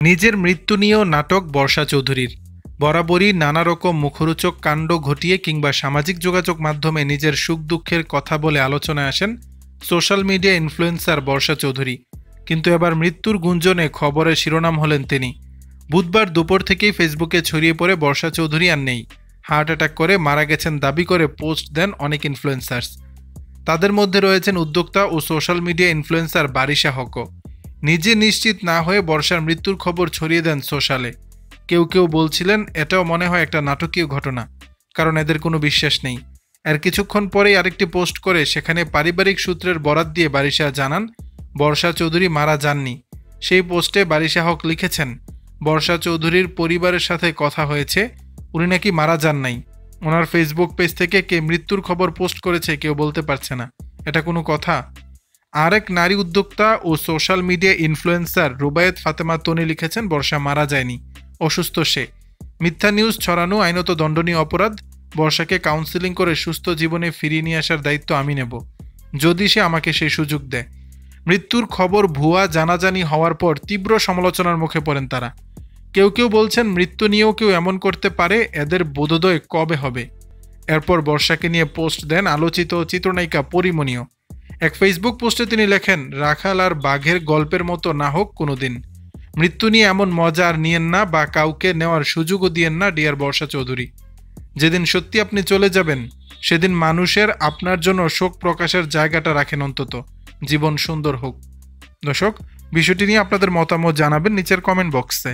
নিজের মৃত্যু নিয়েও নাটক বর্ষা চৌধুরীর। বরাবরই নানা রকম মুখরোচক কাণ্ড ঘটিয়ে কিংবা সামাজিক যোগাযোগ মাধ্যমে নিজের সুখ দুঃখের কথা বলে আলোচনায় আসেন সোশ্যাল মিডিয়া ইনফ্লুয়েন্সার বর্ষা চৌধুরী। কিন্তু এবার মৃত্যুর গুঞ্জনে খবরের শিরোনাম হলেন তিনি। বুধবার দুপুর থেকেই ফেসবুকে ছড়িয়ে পড়ে বর্ষা চৌধুরী আর নেই, হার্ট অ্যাটাক করে মারা গেছেন দাবি করে পোস্ট দেন অনেক ইনফ্লুয়েন্সার্স। তাদের মধ্যে রয়েছেন উদ্যোক্তা ও সোশ্যাল মিডিয়া ইনফ্লুয়েন্সার বারিশা হকও। নিজে নিশ্চিত না হয়ে বর্ষার মৃত্যুর খবর ছড়িয়ে দেন সোশ্যালে। কেউ কেউ বলছিলেন এটাও মনে হয় একটা নাটকীয় ঘটনা, কারণ এদের কোনো বিশ্বাস নেই। এর কিছুক্ষণ পরেই আরেকটি পোস্ট করে সেখানে পারিবারিক সূত্রের বরাত দিয়ে বারিশা জানান বর্ষা চৌধুরী মারা যাননি। সেই পোস্টে বারিশা হক লিখেছেন, বর্ষা চৌধুরীর পরিবারের সাথে কথা হয়েছে, উনি নাকি মারা যান নাই। ওনার ফেসবুক পেজ থেকে কে মৃত্যুর খবর পোস্ট করেছে কেউ বলতে পারছে না, এটা কোনো কথা? আরেক নারী উদ্যোক্তা ও social media influencer Rubaiyat Fatema Toni লিখেছেন বর্ষা মারা যায়নি, অসুস্থ সে। মিথ্যা নিউজ ছড়ানো আইনত দণ্ডনীয় অপরাধ। বর্ষাকে কাউন্সিলিং করে সুস্থ জীবনে ফিরিয়ে নিয়ে আসার দায়িত্ব আমি নেব, যদি সে আমাকে সেই সুযোগ দেয়। মৃত্যুর খবর ভুয়া জানাজানি হওয়ার পর তীব্র সমালোচনার মুখে পড়েন তারা। কেউ কেউ বলছেন মৃত্যু নিয়েও কেউ এমন করতে পারে, এদের বোধোদয় কবে হবে? এরপর বর্ষাকে নিয়ে পোস্ট দেন আলোচিত চিত্রনায়িকা পরিমণিও। এক ফেসবুক পোস্টে তিনি লেখেন, রাখাল আর বাঘের গল্পের মতো না হোক কোনোদিন। মৃত্যু নিয়ে এমন মজা আর নিয়েন না, বা কাউকে নেওয়ার সুযোগও দিয়েন না ডিয়ার বর্ষা চৌধুরী। যেদিন সত্যি আপনি চলে যাবেন সেদিন মানুষের আপনার জন্য শোক প্রকাশের জায়গাটা রাখেন অন্তত। জীবন সুন্দর হোক। দর্শক, বিষয়টি নিয়ে আপনাদের মতামত জানাবেন নিচের কমেন্ট বক্সে।